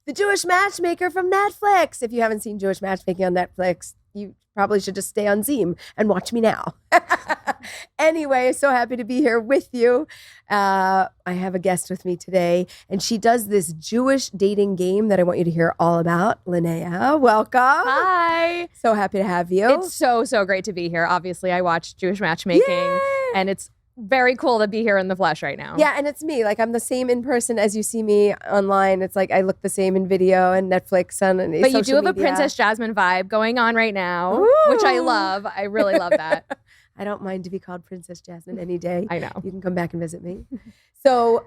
the Jewish Matchmaker from Netflix. If you haven't seen Jewish Matchmaking on Netflix, you probably should just stay on Zoom and watch me now. Anyway, so happy to be here with you. I have a guest with me today, and she does this Jewish dating game that I want you to hear all about. Linnea, welcome. Hi. So happy to have you. It's so great to be here. Obviously, I watch Jewish Matchmaking, and it's very cool to be here in the flesh right now. Yeah, and it's me. Like, I'm the same in person as you see me online. It's like I look the same in video and Netflix and But you do have media. a Princess Jasmine vibe going on right now, which I love. I really love that. I don't mind to be called Princess Jasmine any day. I know. You can come back and visit me. So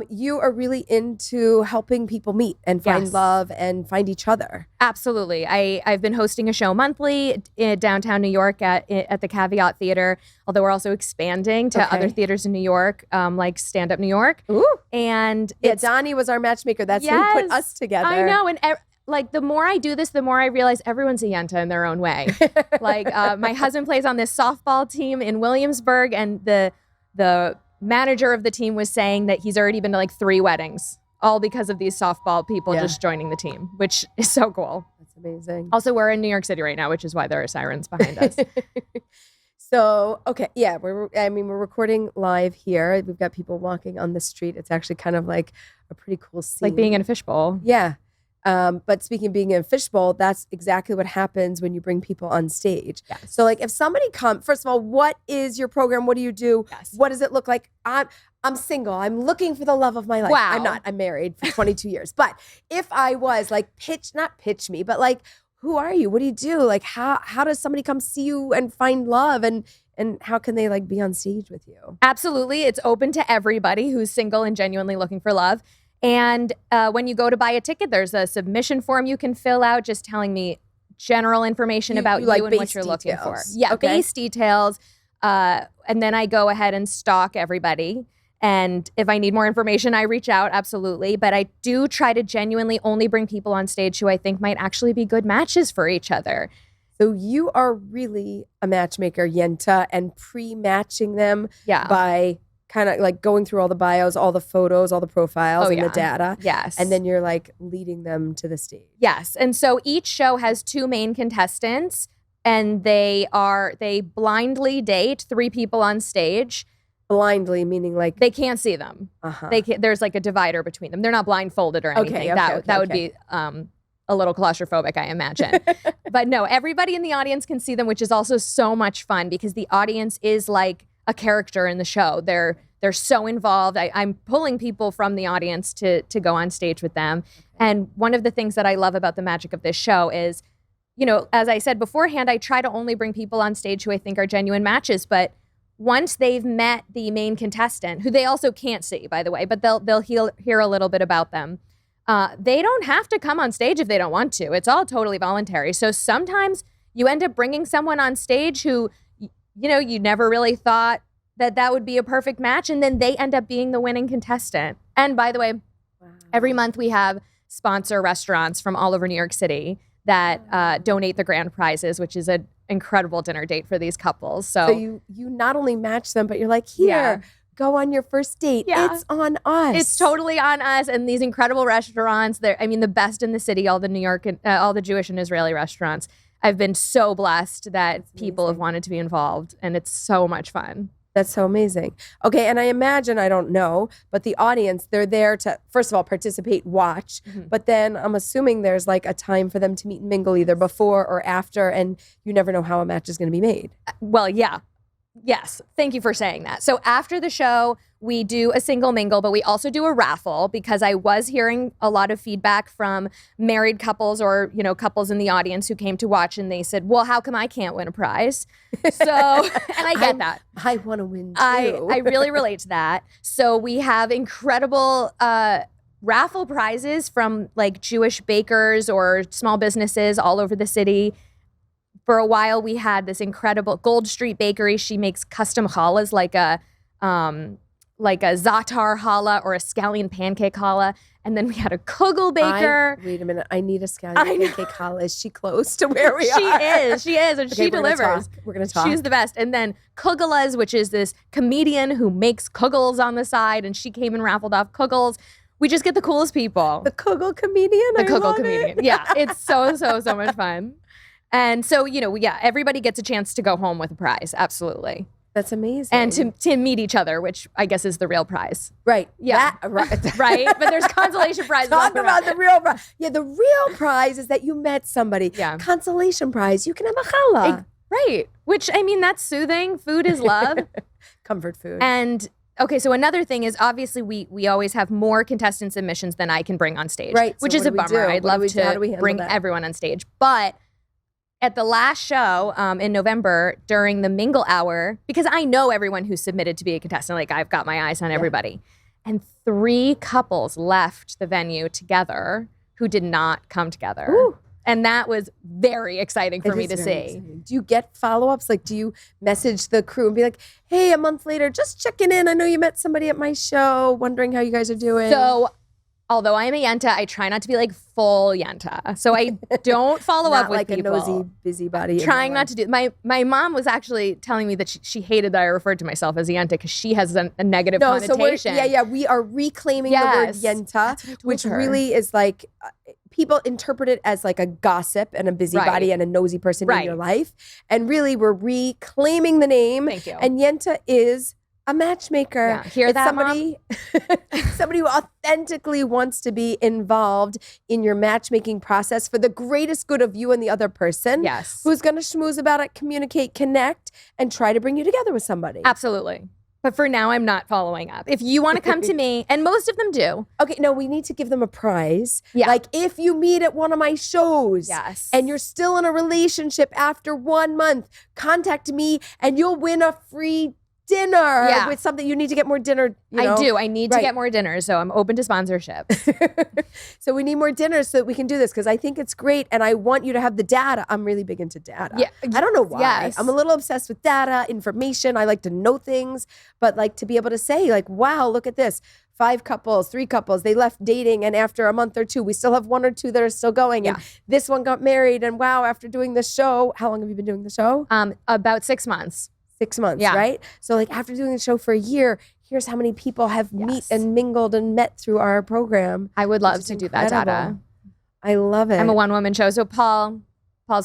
you are really into helping people meet and find love and find each other. Absolutely. I've been hosting a show monthly in downtown New York at the Caveat Theater, although we're also expanding to other theaters in New York, like Stand Up New York. Ooh. And Donnie was our matchmaker. That's who put us together. I know. And like, the more I do this, the more I realize everyone's a yenta in their own way. Like, my husband plays on this softball team in Williamsburg, and the manager of the team was saying that he's already been to like 3 weddings, all because of these softball people just joining the team, which is so cool. That's amazing. Also, we're in New York City right now, which is why there are sirens behind us. So, okay, yeah, we're recording live here. We've got people walking on the street. It's actually kind of like a pretty cool scene. Like being in a fishbowl. Yeah. But speaking of being in a fishbowl, that's exactly what happens when you bring people on stage. Yes. So like if somebody comes, first of all, what is your program? What do you do? Yes. What does it look like? I'm single. I'm looking for the love of my life. Wow. I'm not. I'm married for 22 years. But if I was like not pitch me, but like, who are you? What do you do? Like how does somebody come see you and find love and how can they like be on stage with you? Absolutely. It's open to everybody who's single and genuinely looking for love. And when you go to buy a ticket, there's a submission form you can fill out just telling me general information about you and what you're looking for. Yeah, okay. Base details. And then I go ahead and stalk everybody. And if I need more information, I reach out, absolutely. But I do try to genuinely only bring people on stage who I think might actually be good matches for each other. So you are really a matchmaker, yenta, and pre-matching them by kind of like going through all the bios, all the photos, all the profiles and the data. Yes. And then you're like leading them to the stage. Yes. And so each show has 2 main contestants, and they blindly date 3 people on stage. Blindly, meaning like they can't see them. There's like a divider between them. They're not blindfolded or anything. That would be a little claustrophobic, I imagine. But no, everybody in the audience can see them, which is also so much fun because the audience is like a character in the show. They're so involved. I'm pulling people from the audience to go on stage with them. And one of the things that I love about the magic of this show is, you know, as I said beforehand, I try to only bring people on stage who I think are genuine matches. But once they've met the main contestant, who they also can't see, by the way, but they'll hear a little bit about them. They don't have to come on stage if they don't want to. It's all totally voluntary. So sometimes you end up bringing someone on stage who, you know, you never really thought that would be a perfect match, and then they end up being the winning contestant. And by the way, every month we have sponsor restaurants from all over New York City that donate the grand prizes, which is an incredible dinner date for these couples. So you not only match them, but you're like, here, go on your first date. Yeah. It's on us. It's totally on us. And these incredible restaurants, the best in the city, all the New York and all the Jewish and Israeli restaurants. I've been so blessed that people have wanted to be involved, and it's so much fun. That's so amazing. Okay, and I imagine, I don't know, but the audience, they're there to, first of all, participate, watch, but then I'm assuming there's like a time for them to meet and mingle either before or after, and you never know how a match is going to be made. Well, yeah. Yes. Thank you for saying that. So after the show, we do a single mingle, but we also do a raffle because I was hearing a lot of feedback from married couples or, you know, couples in the audience who came to watch, and they said, well, how come I can't win a prize? So, and I get that. I want to win too. I really relate to that. So we have incredible raffle prizes from like Jewish bakers or small businesses all over the city. For a while, we had this incredible Gold Street Bakery. She makes custom challahs like a za'atar challah or a scallion pancake challah. And then we had a kugel baker. Wait a minute. I need a scallion pancake challah. Is she close to where we are? She is. And she delivers. We're going to talk. She's the best. And then Kugelas, which is this comedian who makes kugels on the side. And she came and raffled off kugels. We just get the coolest people. The Kugel comedian. The Kugel comedian. Yeah, it's so much fun. And so, everybody gets a chance to go home with a prize. Absolutely. That's amazing. And to meet each other, which I guess is the real prize. Right. Yeah. Right. But there's consolation prizes. Talk about the real prize. Yeah, the real prize is that you met somebody. Yeah. Consolation prize, you can have a challah. Right. Which, I mean, that's soothing. Food is love. Comfort food. And okay, so another thing is obviously we always have more contestant submissions than I can bring on stage. Right. Which is a bummer. I'd love to bring everyone on stage. But at the last show in November during the mingle hour, because I know everyone who submitted to be a contestant, like I've got my eyes on everybody. And 3 couples left the venue together who did not come together. Ooh. And that was very exciting for me to see. Exciting. Do you get follow-ups? Like, do you message the crew and be like, hey, a month later, just checking in. I know you met somebody at my show, wondering how you guys are doing. So although I am a yenta, I try not to be like full yenta. So I don't follow up with people. Not like a nosy busybody. Trying not to do. My mom was actually telling me that she hated that I referred to myself as yenta because she has a negative connotation. So we are reclaiming the word yenta, which really is like people interpret it as like a gossip and a busybody and a nosy person in your life. And really, we're reclaiming the name. Thank you. And yenta is a matchmaker. Yeah. Hear that, somebody, somebody who authentically wants to be involved in your matchmaking process for the greatest good of you and the other person. Yes. Who's going to schmooze about it, communicate, connect, and try to bring you together with somebody. Absolutely. But for now, I'm not following up. If you want to come to me, and most of them do. Okay, no, we need to give them a prize. Yeah. Like if you meet at one of my shows and you're still in a relationship after 1 month, contact me and you'll win a free dinner with something. You need to get more dinner. I do. I need to get more dinners, so I'm open to sponsorships. So we need more dinners so that we can do this because I think it's great and I want you to have the data. I'm really big into data. Yeah. I don't know why. Yes. I'm a little obsessed with data, information. I like to know things, but like to be able to say like, wow, look at this. 5 couples, 3 couples, they left dating and after a month or 2, we still have 1 or 2 that are still going. And this one got married and wow, after doing this show, how long have you been doing the show? About 6 months. 6 months, right? So like after doing the show for a year, here's how many people have meet and mingled and met through our program. I would love to do that data. I love it. I'm a one-woman show. So Paul's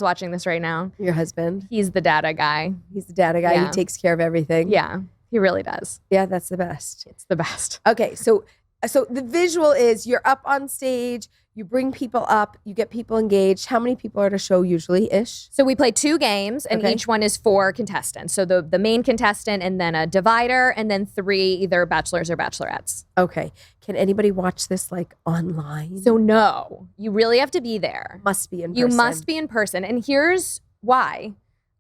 watching this right now. Your husband. He's the data guy. He's the data guy. He takes care of everything. Yeah, he really does. Yeah, that's the best. It's the best. Okay, so the visual is you're up on stage, you bring people up, you get people engaged. How many people are at a show usually-ish? So we play 2 games, and each one is 4 contestants. So the main contestant, and then a divider, and then 3 either bachelors or bachelorettes. Okay. Can anybody watch this like online? So no, you really have to be there. Must be in person. You must be in person, and here's why.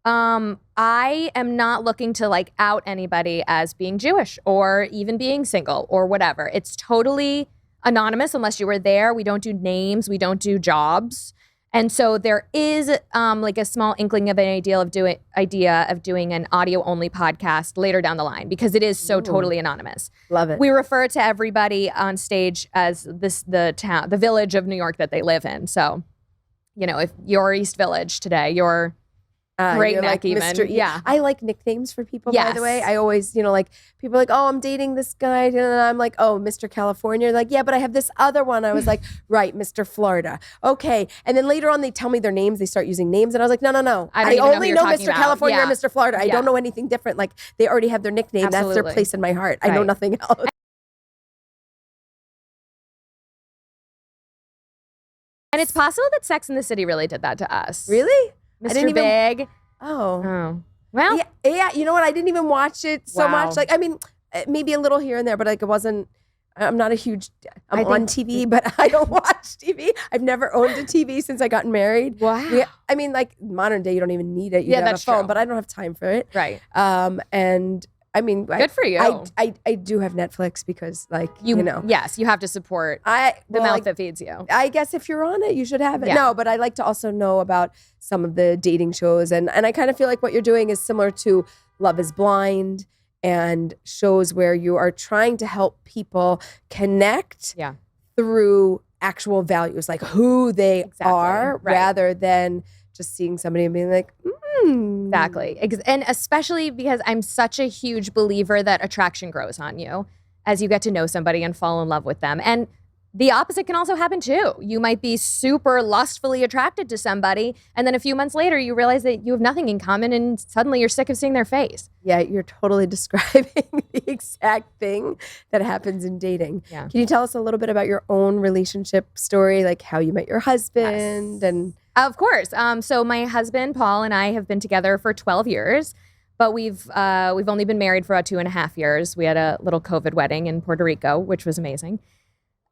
I am not looking to like out anybody as being Jewish or even being single or whatever. It's totally anonymous unless you were there. We don't do names. We don't do jobs. And so there is like a small inkling of an idea of doing an audio only podcast later down the line because it is so totally anonymous. Love it. We refer to everybody on stage as the village of New York that they live in. So, if you're East Village today, you're Great neck like even. Yeah. I like nicknames for people, by the way. I always, like people are like, oh, I'm dating this guy. And I'm like, oh, Mr. California. They're like, yeah, but I have this other one. I was like, right, Mr. Florida. Okay. And then later on, they tell me their names. They start using names. And I was like, no. I only know Mr. California or Mr. Florida. I don't know anything different. Like they already have their nickname. Absolutely. That's their place in my heart. I know nothing else. And it's possible that Sex and the City really did that to us. Really? Mr. Big. Oh. Well. Yeah. You know what? I didn't even watch it so much. Like, I mean, maybe a little here and there, but like it wasn't, I'm not a huge, I'm on TV, but I don't watch TV. I've never owned a TV since I got married. Wow. I mean, like modern day, you don't even need it. You have a phone, but I don't have time for it. Right. And I mean, good for you. I do have Netflix because, like, you know. Yes, you have to support the mouth that feeds you. I guess if you're on it, you should have it. Yeah. No, but I like to also know about some of the dating shows. And I kind of feel like what you're doing is similar to Love is Blind and shows where you are trying to help people connect through actual values, like who they are, rather than just seeing somebody and being like, Exactly. And especially because I'm such a huge believer that attraction grows on you as you get to know somebody and fall in love with them. And the opposite can also happen too. You might be super lustfully attracted to somebody, and then a few months later, you realize that you have nothing in common, and suddenly you're sick of seeing their face. Yeah, you're totally describing the exact thing that happens in dating. Yeah. Can you tell us a little bit about your own relationship story, like how you met your husband? Yes. And of course. So my husband, Paul, and I have been together for 12 years, but we've only been married for about 2.5 years. We had a little COVID wedding in Puerto Rico, which was amazing.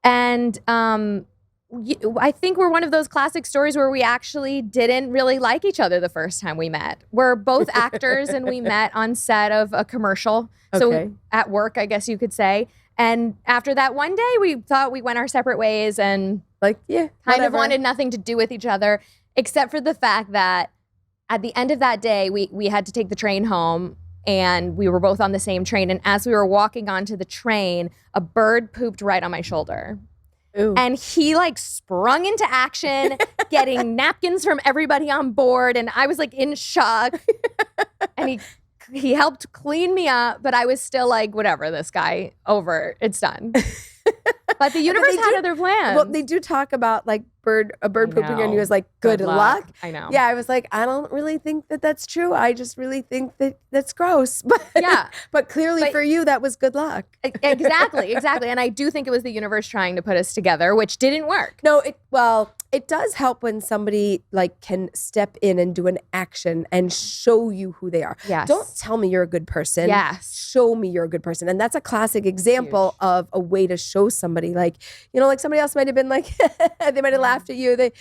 And I think we're one of those classic stories where we actually didn't really like each other the first time we met. We're both actors and we met on set of a commercial. So at work, I guess you could say. And after that one day, we thought we went our separate ways and kind of wanted nothing to do with each other, except for the fact that at the end of that day, we had to take the train home. And we were both on the same train. And as we were walking onto the train, a bird pooped right on my shoulder. Ooh. And he like sprung into action, getting napkins from everybody on board. And I was like in shock. And he helped clean me up. But I was still like, whatever, this guy, over, it's done. But the universe had other plans. Well, they do talk about like a bird pooping on you as like good luck. I know. Yeah, I was like, I don't really think that that's true. I just really think that that's gross. But yeah, but clearly for you, that was good luck. Exactly. And I do think it was the universe trying to put us together, which didn't work. No, it does help when somebody like can step in and do an action and show you who they are. Yes. Don't tell me you're a good person. Yes. Show me you're a good person. And that's a classic example of a way to show somebody like, like somebody else might have been like, they might have laughed at you. They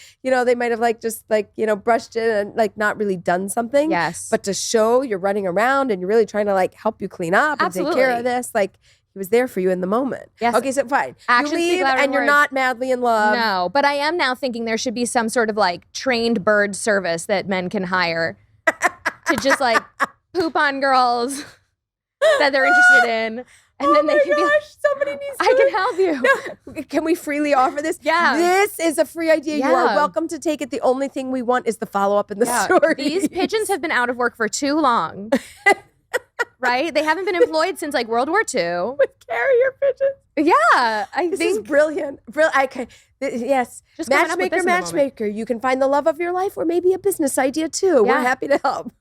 might have like just like, brushed it and like not really done something. Yes. But to show you're running around and you're really trying to like help you clean up and take care of this, like he was there for you in the moment. Yes. Okay, so fine. Actions you leave and you're words. not madly in love. No, but I am now thinking there should be some sort of like trained bird service that men can hire to just like poop on girls that they're interested in. And then they can be like, somebody needs to. I can help you. No. Can we freely offer this? Yeah. This is a free idea. Yeah. You are welcome to take it. The only thing we want is the follow-up in the story. These pigeons have been out of work for too long. Right? They haven't been employed since like World War II. With carrier pigeons. Yeah. This is brilliant. Okay. Yes. Just Matchmaker. You can find the love of your life or maybe a business idea too. Yeah. We're happy to help.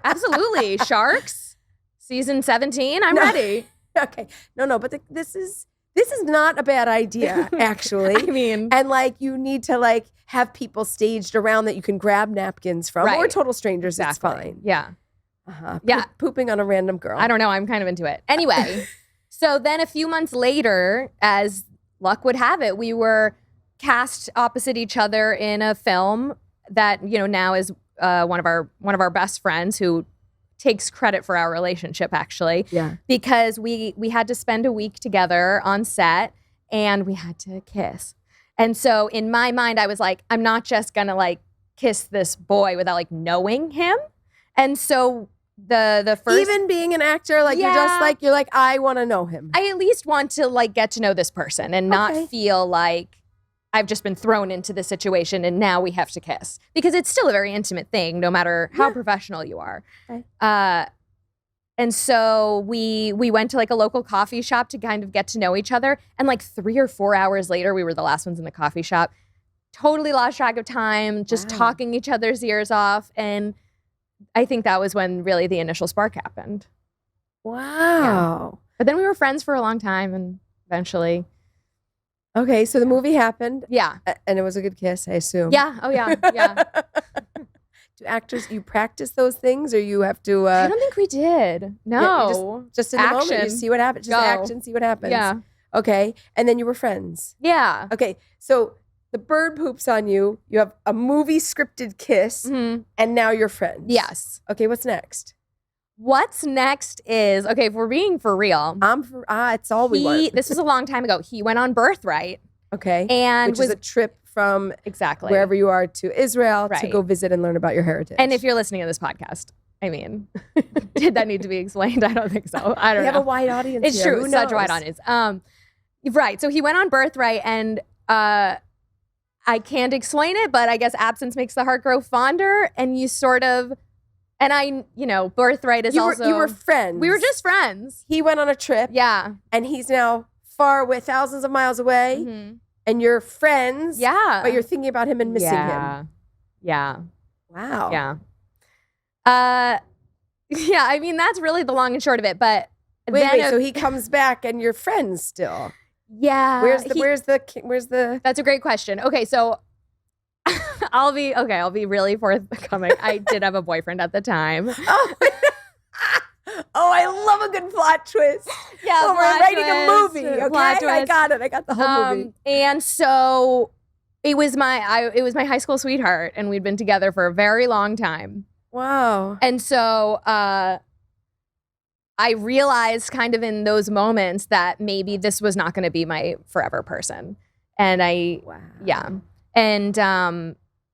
Absolutely. Sharks, season 17. I'm ready. Okay. No, but this is not a bad idea, actually. I mean. And like you need to like have people staged around that you can grab napkins from or total strangers. Exactly. It's fine. Yeah. Yeah. Pooping on a random girl. I don't know. I'm kind of into it. Anyway, so then a few months later, as luck would have it, we were cast opposite each other in a film that, now is one of our best friends who takes credit for our relationship, actually. Yeah. Because we had to spend a week together on set and we had to kiss. And so in my mind, I was like, I'm not just gonna like kiss this boy without like knowing him. And so the first, even being an actor, like you're like, I want to know him. I at least want to like get to know this person and not feel like I've just been thrown into the situation and now we have to kiss, because it's still a very intimate thing, no matter how professional you are. Okay. And so we went to like a local coffee shop to kind of get to know each other. And like 3 or 4 hours later, we were the last ones in the coffee shop. Totally lost track of time, just talking each other's ears off. And I think that was when really the initial spark happened. Wow. Yeah. But then we were friends for a long time and eventually. Okay, so the movie happened. Yeah. And it was a good kiss, I assume. Yeah. Oh, yeah. Yeah. Do actors, you practice those things or you have to? I don't think we did. No. Just in the moment, you see what happens. Just action, see what happens. Yeah. Okay, and then you were friends. Yeah. Okay, so the bird poops on you. You have a movie scripted kiss, and now you're friends. Yes. Okay, what's next? What's next is, okay, if we're being for real. It's all we want. This was a long time ago. He went on Birthright. Okay. And which is a trip from exactly wherever you are to Israel to go visit and learn about your heritage. And if you're listening to this podcast, I mean, did that need to be explained? I don't think so. I don't know. We have a wide audience. It's here. true. Such a wide audience. Right. So he went on Birthright and I can't explain it, but I guess absence makes the heart grow fonder. And you sort of, and Birthright is also. You were friends. We were just friends. He went on a trip. Yeah. And he's now far away, thousands of miles away. Mm-hmm. And you're friends. Yeah. But you're thinking about him and missing him. Yeah. Wow. Yeah. Yeah, I mean, that's really the long and short of it. But wait, so he comes back and you're friends still? Yeah. Where's the That's a great question. Okay, so I'll be really forthcoming. I did have a boyfriend at the time. Oh, I love a good plot twist. Yeah, we're writing a movie. Okay, I got it. I got the whole movie. And so it was my high school sweetheart, and we'd been together for a very long time. Wow. And so I realized kind of in those moments that maybe this was not going to be my forever person. And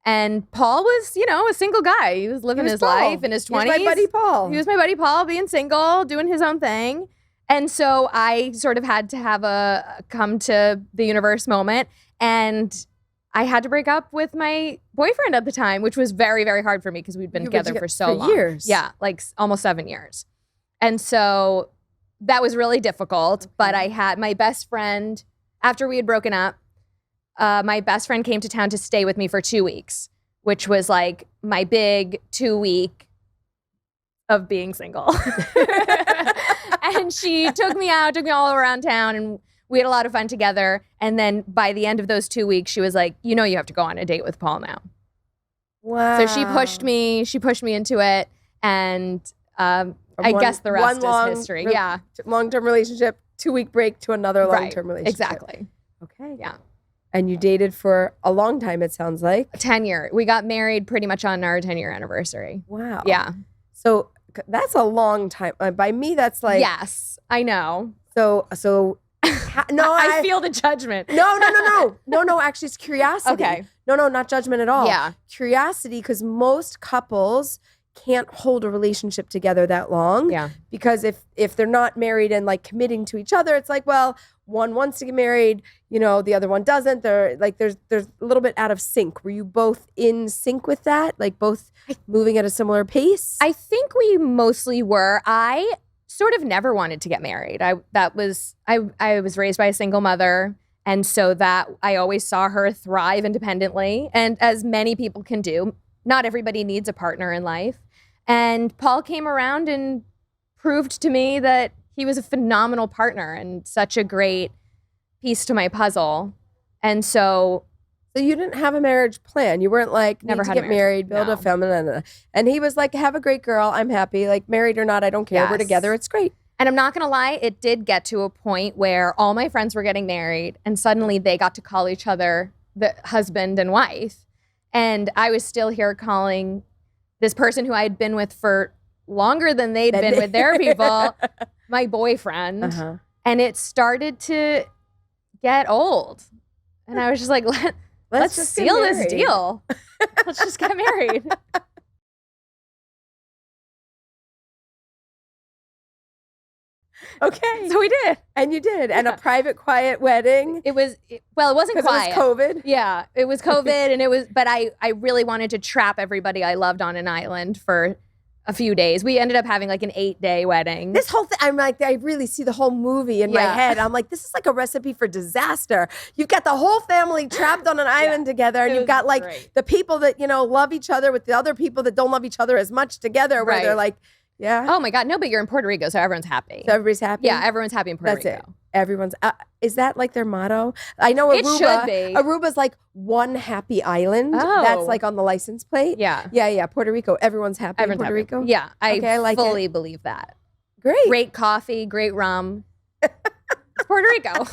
And Paul was, a single guy. He was living his life in his 20s. He was my buddy Paul. He was my buddy Paul, being single, doing his own thing. And so I sort of had to have a come to the universe moment. And I had to break up with my boyfriend at the time, which was very, very hard for me because we'd been together for so long. Years. Yeah, like almost 7 years. And so that was really difficult. But I had my best friend, after we had broken up, my best friend came to town to stay with me for 2 weeks, which was like my big 2 week of being single. And she took me all around town, and we had a lot of fun together. And then by the end of those 2 weeks, she was like, you have to go on a date with Paul now. Wow. So she pushed me into it. And I guess the rest is history. Yeah. Long-term relationship, 2 week break to another long-term relationship. Exactly. Okay. Yeah. And you dated for a long time, it sounds like. 10 years. We got married pretty much on our 10-year anniversary. Wow. Yeah. So that's a long time. By me, that's like. Yes, I know. No, I feel the judgment. No, actually, it's curiosity. Okay. No, not judgment at all. Yeah. Curiosity, because most couples can't hold a relationship together that long. Yeah. Because if they're not married and like committing to each other, it's like, well, one wants to get married, the other one doesn't. They're like, there's a little bit out of sync. Were you both in sync with that? Like both moving at a similar pace? I think we mostly were. I sort of never wanted to get married. I was raised by a single mother. And so that I always saw her thrive independently. And as many people can do, not everybody needs a partner in life. And Paul came around and proved to me that he was a phenomenal partner and such a great piece to my puzzle. And so you didn't have a marriage plan. You weren't like, never need to get married, build a family. And he was like, have a great girl. I'm happy. Like married or not, I don't care. Yes. We're together. It's great. And I'm not going to lie, it did get to a point where all my friends were getting married and suddenly they got to call each other the husband and wife. And I was still here calling this person who I had been with for longer than they'd been with their people, my boyfriend. Uh-huh. And it started to get old. And I was just like, let's just seal this deal. Let's just get married. Okay. So we did. And you did. And a private, quiet wedding. It wasn't quiet. It was COVID. Yeah, it was COVID. But I really wanted to trap everybody I loved on an island for a few days. We ended up having like an 8-day wedding. This whole thing, I'm like, I really see the whole movie in my head. I'm like, this is like a recipe for disaster. You've got the whole family trapped on an island together, and you've got like the people that, love each other with the other people that don't love each other as much together, where they're like, yeah. Oh my God, no, but you're in Puerto Rico, so everyone's happy. So everybody's happy? Yeah, everyone's happy in Puerto Rico. That's it. Everyone's, is that like their motto? I know Aruba. It should be. Aruba's like one happy island. Oh. That's like on the license plate. Yeah. Yeah. Puerto Rico. Everyone's happy in Puerto Rico? Yeah, I like fully believe that. Great. Great coffee, great rum. It's Puerto Rico.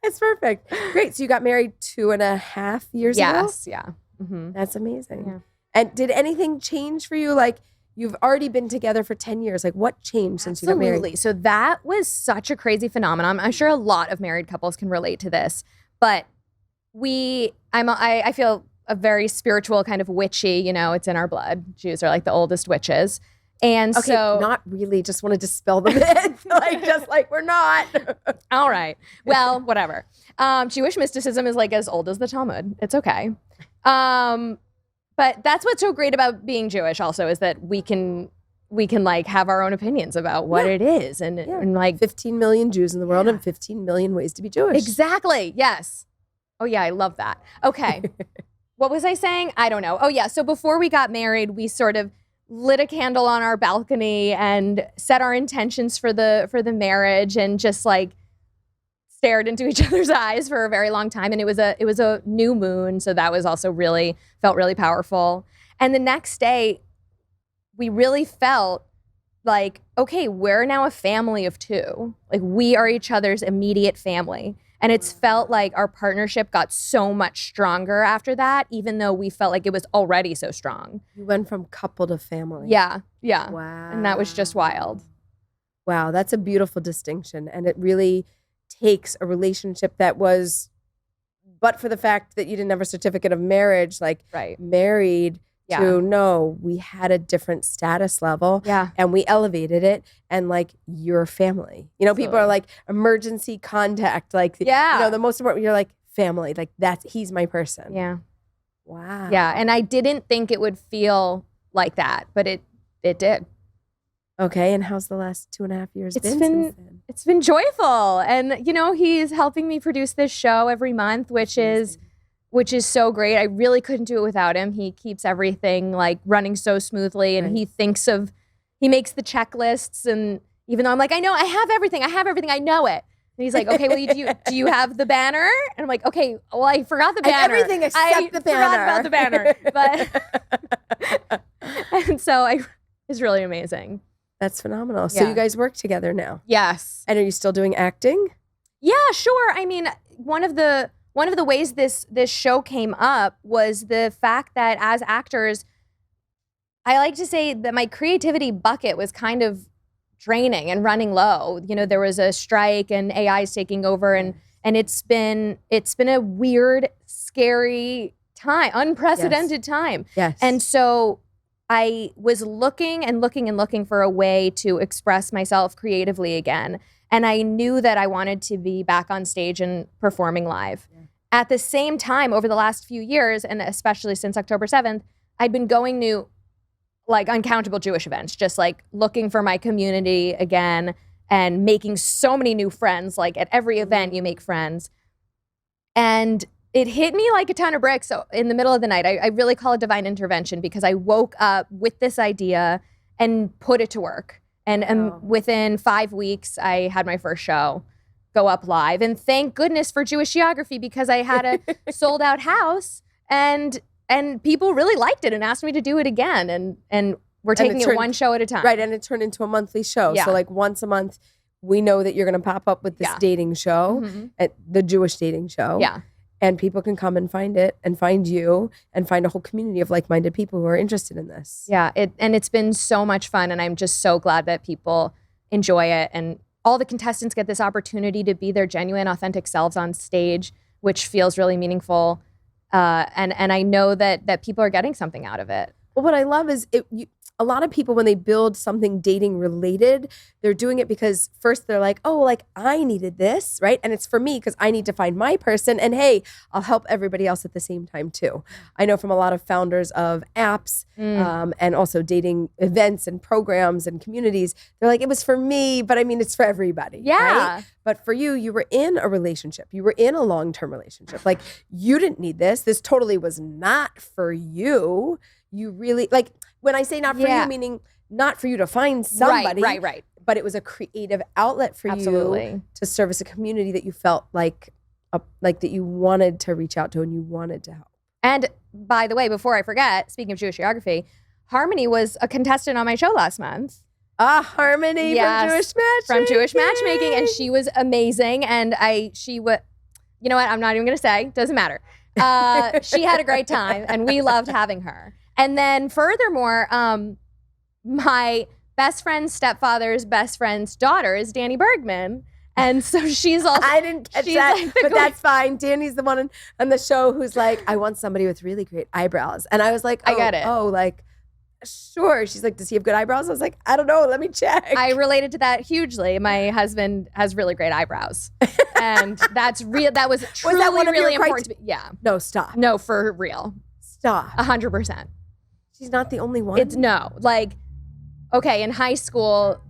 It's perfect. Great. So you got married 2.5 years ago? Yes, yeah. Mm-hmm. That's amazing. Yeah. And did anything change for you? Like, you've already been together for 10 years. Like, what changed since you got married? Absolutely. So that was such a crazy phenomenon. I'm sure a lot of married couples can relate to this. But I feel a very spiritual, kind of witchy, it's in our blood. Jews are like the oldest witches. And okay, so not really, just want to dispel the myth. just like we're not. All right. Well, whatever. Jewish mysticism is like as old as the Talmud. It's okay. But that's what's so great about being Jewish also, is that we can we can like have our own opinions about what it is. And like 15 million Jews in the world and 15 million ways to be Jewish. Exactly. Yes. Oh yeah, I love that. Okay. What was I saying? I don't know. Oh yeah. So before we got married, we sort of lit a candle on our balcony and set our intentions for the marriage, and just like stared into each other's eyes for a very long time. And it was a new moon, so that was also felt really powerful. And the next day, we really felt like, okay, we're now a family of two. Like, we are each other's immediate family. And it's felt like our partnership got so much stronger after that, even though we felt like it was already so strong. You went from couple to family. Yeah. Wow. And that was just wild. Wow, that's a beautiful distinction. And it really takes a relationship that was, but for the fact that you didn't have a certificate of marriage, like married to no, we had a different status level and we elevated it, and like your family. You know, people are like emergency contact, like you know, the most important, you're like family, like he's my person. Yeah. Wow. Yeah. And I didn't think it would feel like that, but it did. Okay, and how's the last 2.5 years been since then? It's been joyful. And you know, he's helping me produce this show every month, which is so great. I really couldn't do it without him. He keeps everything like running so smoothly, and he makes the checklists. And even though I'm like, I know, I have everything, I know it. And he's like, okay, well, do you have the banner? And I'm like, okay, well, I forgot the banner. Everything except the banner. I forgot about the banner. But, and so it's really amazing. That's phenomenal. So you guys work together now? Yes. And are you still doing acting? Yeah, sure. I mean, one of the ways this show came up was the fact that as actors, I like to say that my creativity bucket was kind of draining and running low. You know, there was a strike and AI is taking over, and it's been a weird, scary time, unprecedented time. Yes. And so I was looking for a way to express myself creatively again. And I knew that I wanted to be back on stage and performing live. Yeah. At the same time, over the last few years, and especially since October 7th, I'd been going to like uncountable Jewish events, just like looking for my community again and making so many new friends. Like at every event, you make friends. And it hit me like a ton of bricks. So in the middle of the night, I really call it divine intervention, because I woke up with this idea and put it to work. And within 5 weeks, I had my first show go up live. And thank goodness for Jewish Geography, because I had a sold out house and people really liked it and asked me to do it again. And we're taking it one show at a time. Right, and it turned into a monthly show. Yeah. So like once a month, we know that you're going to pop up with this dating show, at the Jewish dating show. Yeah. And people can come and find it and find you and find a whole community of like-minded people who are interested in this. Yeah, it's been so much fun, and I'm just so glad that people enjoy it. And all the contestants get this opportunity to be their genuine, authentic selves on stage, which feels really meaningful. And I know that people are getting something out of it. Well, what I love is a lot of people, when they build something dating related, they're doing it because first they're like, oh, like I needed this, right? And it's for me because I need to find my person. And hey, I'll help everybody else at the same time too. I know from a lot of founders of apps and also dating events and programs and communities, they're like, it was for me, but I mean, it's for everybody. Yeah. Right? But for you were in a relationship. You were in a long-term relationship. Like you didn't need this. This totally was not for you. You really, like, when I say not for you, meaning not for you to find somebody. Right. But it was a creative outlet for you to service a community that you felt like that you wanted to reach out to and you wanted to help. And by the way, before I forget, speaking of Jewish Geography, Harmony was a contestant on my show last month. Harmony from Jewish Matchmaking. From Jewish Matchmaking, and she was amazing. And you know what? I'm not even going to say. Doesn't matter. She had a great time, and we loved having her. And then furthermore, my best friend's stepfather's best friend's daughter is Danny Bergman. And so she's also— I didn't catch that, like but that's fine. Danny's the one on the show who's like, I want somebody with really great eyebrows. And I was like, I get it. Oh, like, sure. She's like, does he have good eyebrows? I was like, I don't know. Let me check. I related to that hugely. My husband has really great eyebrows. And that's real. That was truly really important to me. Yeah. No, stop. No, for real. Stop. 100%. She's not the only one. okay, in high school,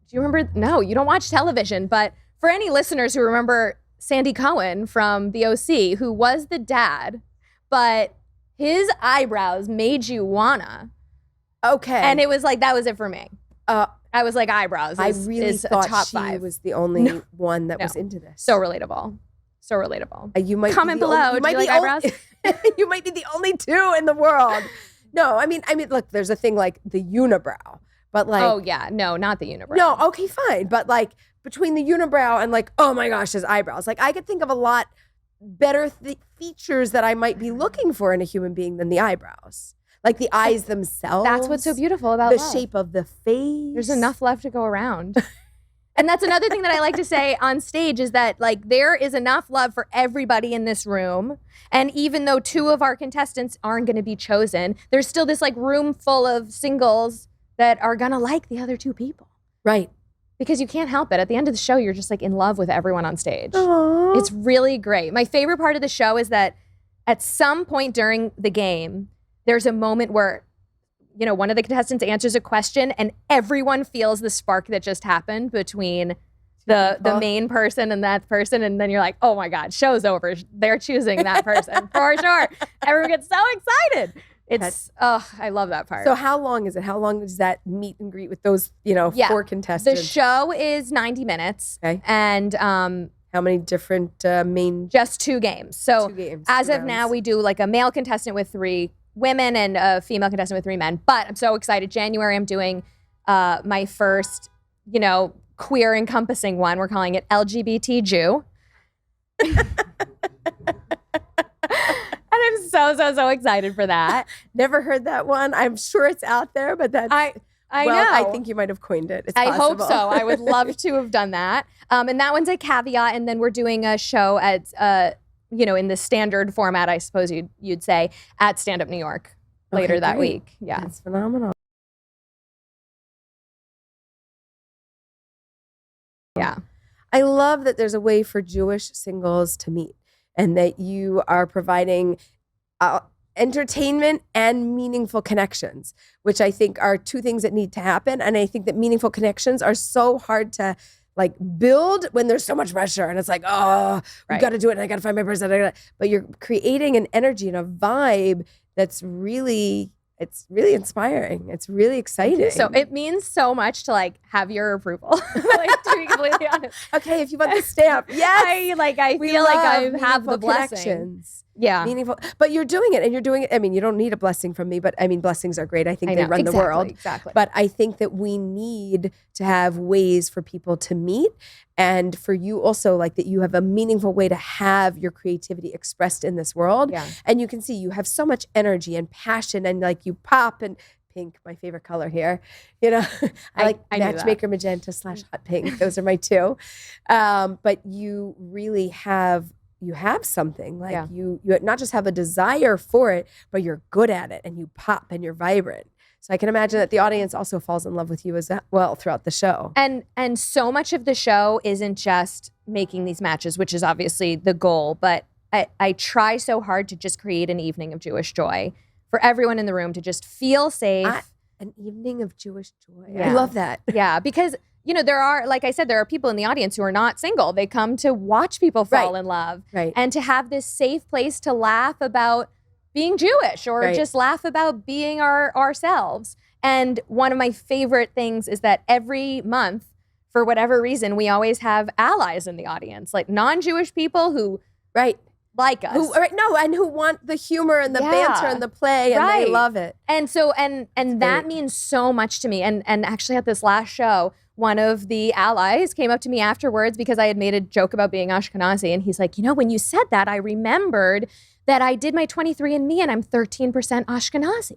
do you remember? No, you don't watch television, but for any listeners who remember Sandy Cohen from The OC, who was the dad, but his eyebrows made you wanna. Okay. And it was like, that was it for me. I was like, eyebrows I really thought a top she 5. was the only one that was into this. So relatable. So relatable. You might comment below. Do you like eyebrows? You might be the only 2 in the world. No, I mean, look, there's a thing like the unibrow, but like, oh yeah, no, not the unibrow. No, okay, fine, but like between the unibrow and like, oh my gosh, his eyebrows, like I could think of a lot better features that I might be looking for in a human being than the eyebrows, like the eyes themselves. That's what's so beautiful about the love. shape of the face. There's enough left to go around. And that's another thing that I like to say on stage is that like there is enough love for everybody in this room. And even though 2 of our contestants aren't going to be chosen, there's still this like room full of singles that are going to like the other 2 people. Right. Because you can't help it. At the end of the show, you're just like in love with everyone on stage. Aww. It's really great. My favorite part of the show is that at some point during the game, there's a moment where one of the contestants answers a question and everyone feels the spark that just happened between the main person and that person. And then you're like, oh my God, show's over. They're choosing that person for sure. Everyone gets so excited. I love that part. So how long is it? How long is that meet and greet with those, 4 contestants? The show is 90 minutes. Okay. And how many different main? Just 2 games. So 2 games, as 2 of now, we do like a male contestant with 3 women and a female contestant with 3 men. But I'm so excited. January, I'm doing my first, queer encompassing one. We're calling it LGBT Jew. And I'm so excited for that. Never heard that one. I'm sure it's out there, but that's... I know. I think you might have coined it. It's I possible. hope so. I would love to have done that. And that one's a caveat. And then we're doing a show at... in the standard format, I suppose you'd say, at Stand Up New York later that week. Yeah. That's phenomenal. Yeah. I love that there's a way for Jewish singles to meet and that you are providing entertainment and meaningful connections, which I think are 2 things that need to happen. And I think that meaningful connections are so hard to like build when there's so much pressure and it's like, oh, we got to do it and I got to find my person. But you're creating an energy and a vibe that's really, it's really inspiring. It's really exciting. So it means so much to like have your approval, like to be completely honest. Okay, if you want the stamp, yes. I feel like I have the blessing. Yeah. Meaningful. But you're doing it and you're doing it. I mean, you don't need a blessing from me, but I mean, blessings are great. I think they run the world. Exactly. But I think that we need to have ways for people to meet and for you also like that you have a meaningful way to have your creativity expressed in this world. Yeah. And you can see you have so much energy and passion and like you pop and pink, my favorite color here. I like Matchmaker magenta / hot pink. Those are my 2. But you really have something like you not just have a desire for it, but you're good at it and you pop and you're vibrant. So I can imagine that the audience also falls in love with you as well throughout the show. And so much of the show isn't just making these matches, which is obviously the goal, but I try so hard to just create an evening of Jewish joy for everyone in the room to just feel safe. An evening of Jewish joy. Yeah. I love that. Yeah, because there are, like I said, there are people in the audience who are not single. They come to watch people fall in love. Right. And to have this safe place to laugh about being Jewish or just laugh about being ourselves. And one of my favorite things is that every month, for whatever reason, we always have allies in the audience, like non-Jewish people who like us. Who want the humor and the banter and the play and they love it. And so, and that means so much to me. And actually at this last show, one of the allies came up to me afterwards because I had made a joke about being Ashkenazi. And he's like, when you said that, I remembered that I did my 23andMe and I'm 13% Ashkenazi.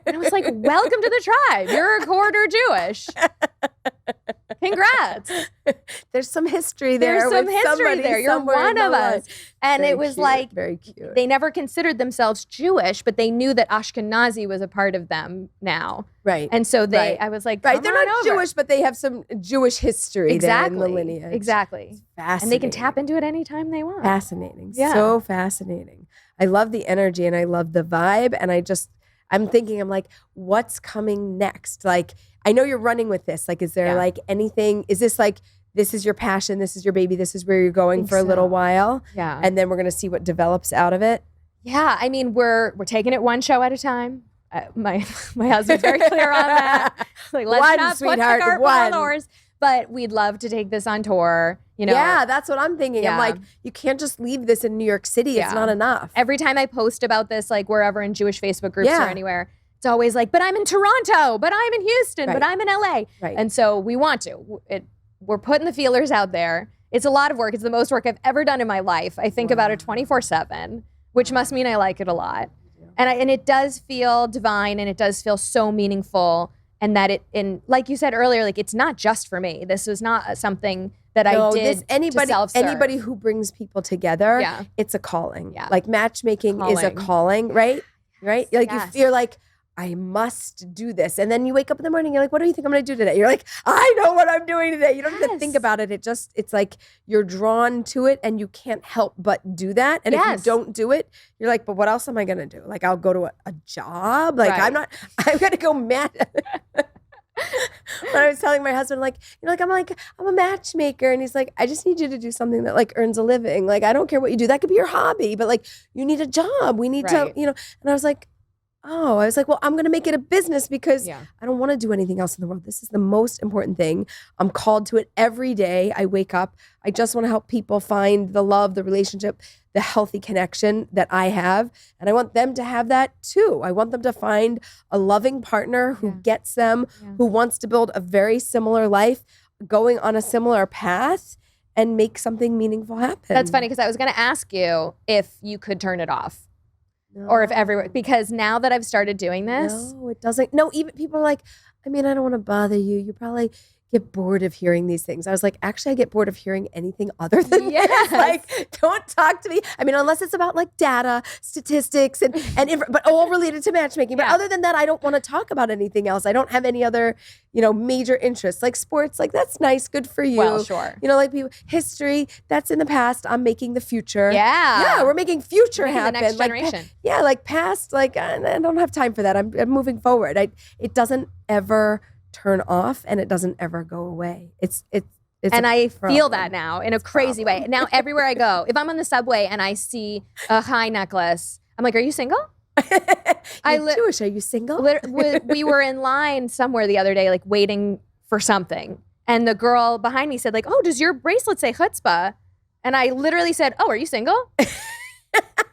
And I was like, welcome to the tribe. You're a quarter Jewish. Congrats. There's some history there. There's some history there. You're one of us. And very it was cute, like, very cute. They never considered themselves Jewish, but they knew that Ashkenazi was a part of them now. Right. And so I was like, they're not Jewish, but they have some Jewish history there in the lineage. Exactly. Fascinating. And they can tap into it anytime they want. Fascinating. Yeah. So fascinating. I love the energy and I love the vibe. And I'm thinking, I'm like, what's coming next? Like, I know you're running with this. Like, is there like anything, is this like, this is your passion, this is your baby, this is where you're going for a little while? Yeah. And then we're going to see what develops out of it? Yeah. I mean, we're taking it one show at a time. My husband's very clear on that. Like, let's not put the cart before the horse. But we'd love to take this on tour, you know. Yeah, that's what I'm thinking. I'm like, you can't just leave this in New York City. It's not enough. Every time I post about this, like wherever in Jewish Facebook groups or anywhere, it's always like, but I'm in Toronto, but I'm in Houston, but I'm in LA. Right. And so we want to. We're putting the feelers out there. It's a lot of work. It's the most work I've ever done in my life. I think about it 24/7, which must mean I like it a lot. And it does feel divine, and it does feel so meaningful. And that like you said earlier, like it's not just for me. This was not something that I did to self-serve. Anybody who brings people together, it's a calling. Yeah. Like matchmaking is a calling, right? Right? Like you're like, I must do this. And then you wake up in the morning, you're like, what do you think I'm going to do today? You're like, I know what I'm doing today. You don't have to think about it. It's like you're drawn to it and you can't help but do that. And if you don't do it, you're like, but what else am I going to do? Like, I'll go to a job. Like, I'm going to go mad. When I was telling my husband, like, I'm a matchmaker. And he's like, I just need you to do something that like earns a living. Like, I don't care what you do. That could be your hobby, but like, you need a job. We need to, and I was like, well, I'm going to make it a business because I don't want to do anything else in the world. This is the most important thing. I'm called to it every day. I wake up. I just want to help people find the love, the relationship, the healthy connection that I have. And I want them to have that too. I want them to find a loving partner who gets them, who wants to build a very similar life, going on a similar path and make something meaningful happen. That's funny because I was going to ask you if you could turn it off. No. Or if everyone, because now that I've started doing this. No, it doesn't. No, even people are like, I mean, I don't want to bother you. You probably get bored of hearing these things. I was like, actually, I get bored of hearing anything other than this. Like, don't talk to me. I mean, unless it's about like data, statistics, but all related to matchmaking. But other than that, I don't want to talk about anything else. I don't have any other, major interests. Like sports, like that's nice, good for you. Well, sure. Like history, that's in the past. I'm making the future. Yeah, we're making future happen. The next generation. Like past, like I don't have time for that. I'm moving forward. It doesn't ever turn off, and it doesn't ever go away. It's and I feel that now in a crazy way. Now everywhere I go, if I'm on the subway and I see a high necklace, I'm like, are you single? You're Jewish. Are you single? We were in line somewhere the other day, like waiting for something. And the girl behind me said like, oh, does your bracelet say chutzpah? And I literally said, oh, are you single?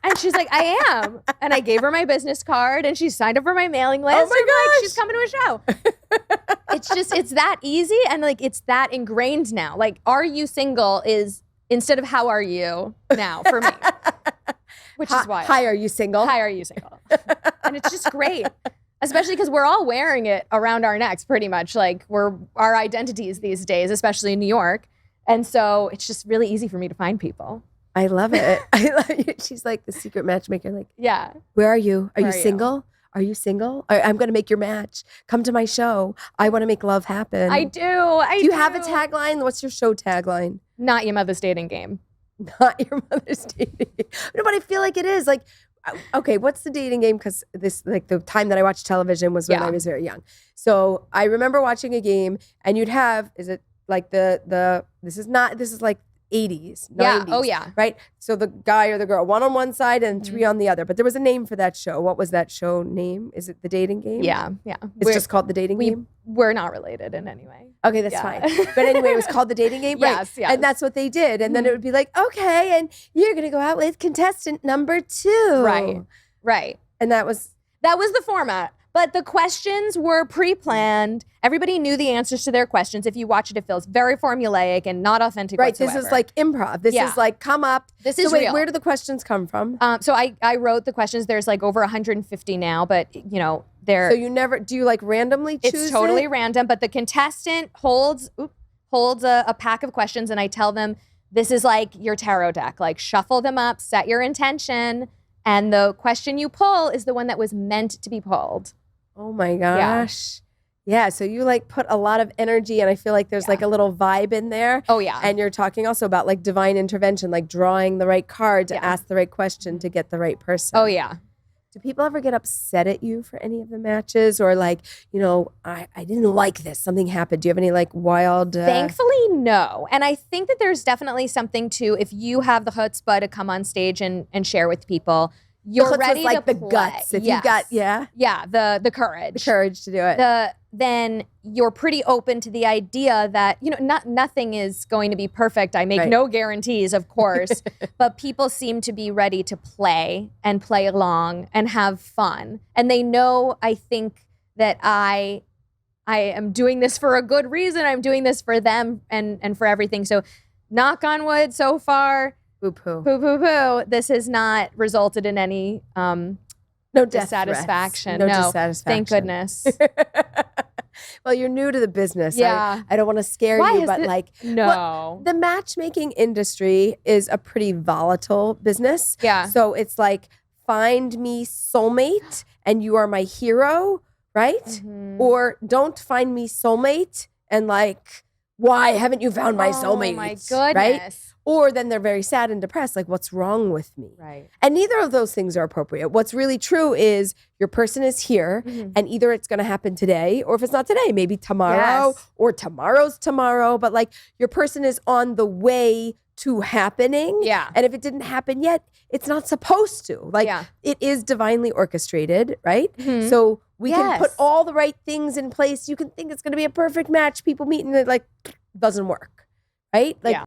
And she's like, I am. And I gave her my business card and she signed up for my mailing list. Oh my gosh. Like, she's coming to a show. It's that easy and like it's that ingrained now. Like, are you single is instead of how are you now for me. Which is why. Hi, are you single? Hi, are you single? And it's just great. Especially because we're all wearing it around our necks pretty much. Like our identities these days, especially in New York. And so it's just really easy for me to find people. I love it. I love it. She's like the secret matchmaker. Like, where are you? Are you single? Are you single? I'm going to make your match. Come to my show. I want to make love happen. I do. Do you have a tagline? What's your show tagline? Not your mother's dating game. Not your mother's dating game. No, but I feel like it is. Like, okay, what's the dating game? Because this, like, the time that I watched television was when I was very young. So I remember watching a game, and you'd have, is it like this is like 80s, 90s. Yeah. Oh, yeah. Right? So the guy or the girl, one on one side and three on the other. But there was a name for that show. What was that show name? Is it The Dating Game? Yeah. Yeah. It's just called The Dating Game? We're not related in any way. Okay, that's fine. But anyway, it was called The Dating Game? Right? Yes. And that's what they did. And then it would be like, okay, and you're going to go out with contestant number 2. Right. And that was the format. But the questions were pre-planned. Everybody knew the answers to their questions. If you watch it, it feels very formulaic and not authentic whatsoever. This is like improv. This is like come up. This is real. Where do the questions come from? So I wrote the questions. There's like over 150 now, but they're... So you never... Do you like randomly choose It's totally random, but the contestant holds a pack of questions and I tell them, this is like your tarot deck. Like shuffle them up, set your intention, and the question you pull is the one that was meant to be pulled. Oh my gosh. Yeah. So you like put a lot of energy and I feel like there's like a little vibe in there. Oh yeah. And you're talking also about like divine intervention, like drawing the right card to ask the right question to get the right person. Oh yeah. Do people ever get upset at you for any of the matches, or like, I didn't like this, something happened? Do you have any like wild? Thankfully, no. And I think that there's definitely something to, if you have the chutzpah to come on stage and share with people, you're ready like to the play. guts. If you've got, the courage. The courage to do it. Then you're pretty open to the idea that, nothing is going to be perfect. I make no guarantees, of course, but people seem to be ready to play and play along and have fun. And they know, I think, that I am doing this for a good reason. I'm doing this for them and for everything. So knock on wood, so far, poo. This has not resulted in any no dissatisfaction. No dissatisfaction. Thank goodness. Well, you're new to the business. Yeah. I don't want to scare you, but the matchmaking industry is a pretty volatile business. Yeah. So it's like, find me soulmate and you are my hero, right? Mm-hmm. Or don't find me soulmate and like, why haven't you found my soulmate? Oh my goodness. Right? Or then they're very sad and depressed, like, what's wrong with me? Right. And neither of those things are appropriate. What's really true is your person is here, and either it's going to happen today, or if it's not today, maybe tomorrow, or tomorrow's tomorrow. But like, your person is on the way to happening. Yeah. And if it didn't happen yet, it's not supposed to. Like, it is divinely orchestrated, right? Mm-hmm. So we can put all the right things in place. You can think it's going to be a perfect match. People meet and it like doesn't work, right? Like. Yeah.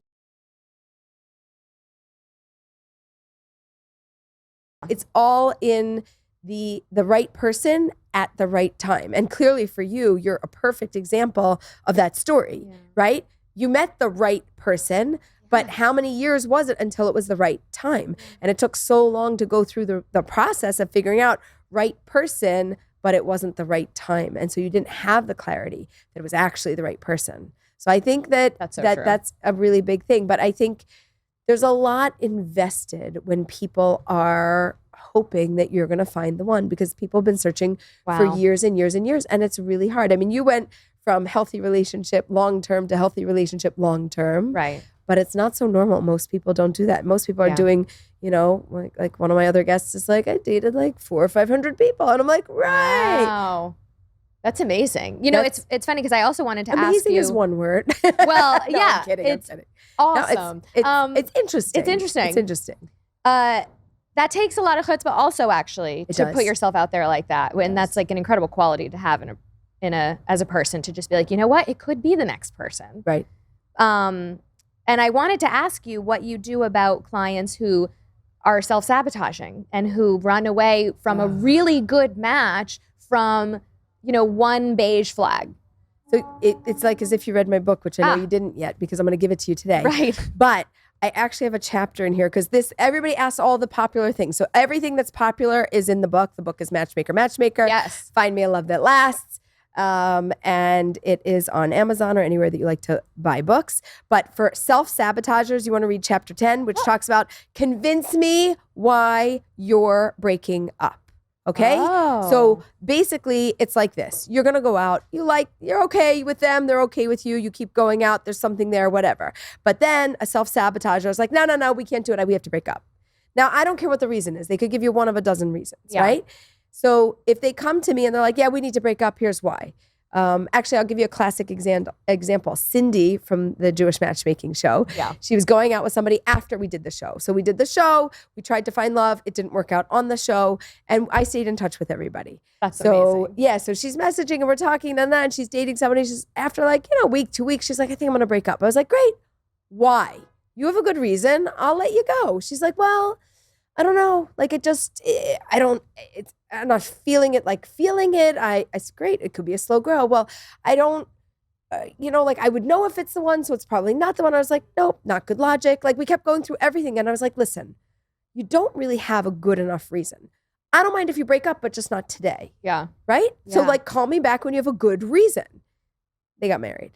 It's all in the right person at the right time. And clearly for you, you're a perfect example of that story, right? You met the right person, but how many years was it until it was the right time? And it took so long to go through the process of figuring out right person, but it wasn't the right time. And so you didn't have the clarity that it was actually the right person. So I think that's a really big thing. But I think there's a lot invested when people are hoping that you're going to find the one, because people have been searching for years and years and years, and it's really hard. I mean, you went from healthy relationship long-term to healthy relationship long-term. Right. But it's not so normal. Most people don't do that. Most people are doing, like one of my other guests is like, I dated like 400 or 500 people. And I'm like, right. Wow. That's amazing. It's funny because I also wanted to ask you. Amazing is one word. Well, no, I'm kidding. It's awesome. No, it's interesting. It's interesting. It's interesting. That takes a lot of chutzpah also, actually, to put yourself out there like that. And that's like an incredible quality to have as a person, to just be like, you know what? It could be the next person. Right. And I wanted to ask you what you do about clients who are self-sabotaging and who run away from a really good match from, one beige flag. So it's like as if you read my book, which I know you didn't yet, because I'm going to give it to you today. Right. But I actually have a chapter in here because everybody asks all the popular things. So everything that's popular is in the book. The book is Matchmaker. Yes. Find Me a Love That Lasts. And it is on Amazon or anywhere that you like to buy books. But for self-sabotagers, you want to read chapter 10, which talks about convince me why you're breaking up. Okay. Oh. So basically it's like this. You're going to go out. You're okay with them. They're okay with you. You keep going out. There's something there, whatever. But then a self-sabotager is like, no, we can't do it. We have to break up. Now, I don't care what the reason is. They could give you one of a dozen reasons, right? So if they come to me and they're like, yeah, we need to break up. Here's why. Actually, I'll give you a classic example. Cindy from the Jewish Matchmaking show. Yeah. She was going out with somebody after we did the show. So we did the show. We tried to find love. It didn't work out on the show. And I stayed in touch with everybody. That's amazing. Yeah. So she's messaging and we're talking and she's dating somebody. She's after like, a week, 2 weeks, she's like, I think I'm going to break up. I was like, great. Why? You have a good reason. I'll let you go. She's like, well, I don't know. Like I'm not feeling it like feeling it. It's great. It could be a slow grow. Well, I don't, I would know if it's the one, so it's probably not the one. I was like, nope, not good logic. Like we kept going through everything. And I was like, listen, you don't really have a good enough reason. I don't mind if you break up, but just not today. Yeah. Right? Yeah. So like, call me back when you have a good reason. They got married.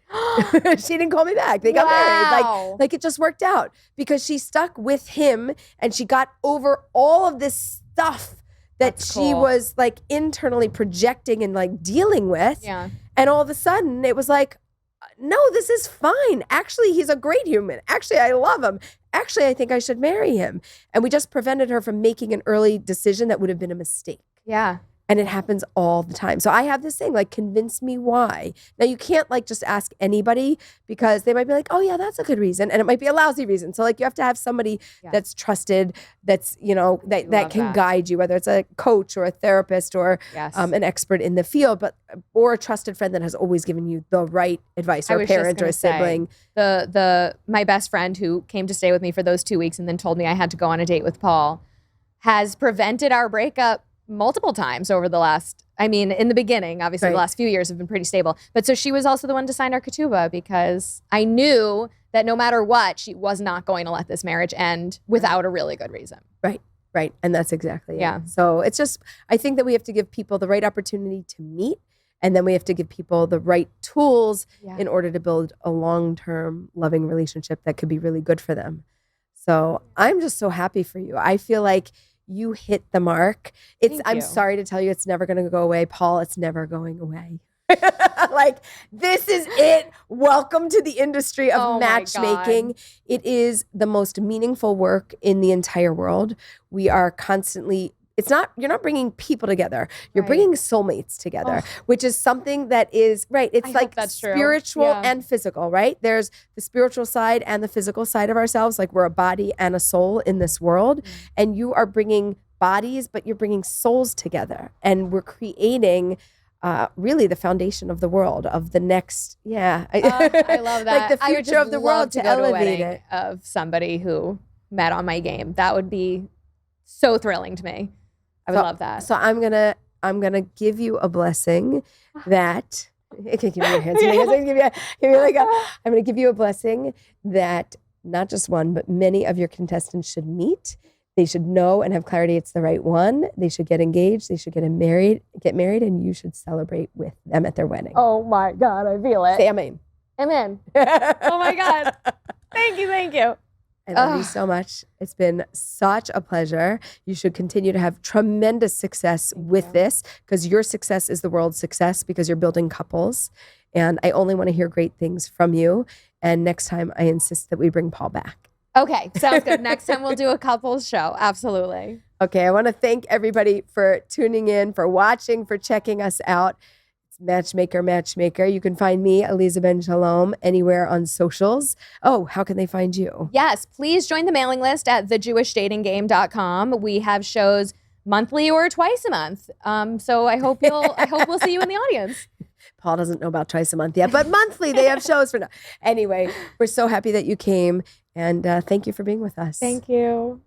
She didn't call me back. They got married. Like it just worked out because she stuck with him and she got over all of this stuff that she was like internally projecting and like dealing with. Yeah. And all of a sudden it was like, no, this is fine. Actually, he's a great human. Actually, I love him. actually, I think I should marry him. And we just prevented her from making an early decision that would have been a mistake. Yeah. And it happens all the time. So I have this thing, like, convince me why. Now, you can't, like, just ask anybody because they might be like, oh, yeah, that's a good reason. And it might be a lousy reason. So, like, you have to have somebody that's trusted, that's, you know, that can guide you, whether it's a coach or a therapist or an expert in the field, or a trusted friend that has always given you the right advice, or a parent or a sibling. My best friend who came to stay with me for those 2 weeks and then told me I had to go on a date with Paul has prevented our breakup multiple times over the last, in the beginning, obviously the last few years have been pretty stable. But so she was also the one to sign our ketubah because I knew that no matter what, she was not going to let this marriage end without a really good reason. Right. And that's exactly it. So it's just, I think that we have to give people the right opportunity to meet. And then we have to give people the right tools in order to build a long-term loving relationship that could be really good for them. So I'm just so happy for you. I feel like you hit the mark. I'm sorry to tell you, it's never going to go away. Paul, it's never going away. Like, this is it. Welcome to the industry of matchmaking. It is the most meaningful work in the entire world. We are constantly, you're not bringing people together. You're bringing soulmates together, which is something that is, it's like spiritual and physical, right? There's the spiritual side and the physical side of ourselves. Like, we're a body and a soul in this world. And you are bringing bodies, but you're bringing souls together. And we're creating really the foundation of the world, of the next, I love that. Like the future of the world, to elevate it. Of somebody who met on my game. That would be so thrilling to me. I would love that. So I'm gonna give you a blessing that give me your hands. I'm gonna give you a blessing that not just one, but many of your contestants should meet. They should know and have clarity it's the right one. They should get engaged. They should get married, and you should celebrate with them at their wedding. Oh my God, I feel it. Say amen. Amen. Oh my God. Thank you. I love you so much. It's been such a pleasure. You should continue to have tremendous success with this, because your success is the world's success, because you're building couples. And I only want to hear great things from you. And next time, I insist that we bring Paul back. Okay, sounds good. Next time we'll do a couples show. Absolutely. Okay, I want to thank everybody for tuning in, for watching, for checking us out. Matchmaker. You can find me, Aliza Ben Shalom, anywhere on socials. Oh, how can they find you? Yes, please join the mailing list at thejewishdatinggame.com. We have shows monthly or twice a month. So I hope we'll see you in the audience. Paul doesn't know about twice a month yet, but monthly they have shows for now. Anyway, we're so happy that you came, and thank you for being with us. Thank you.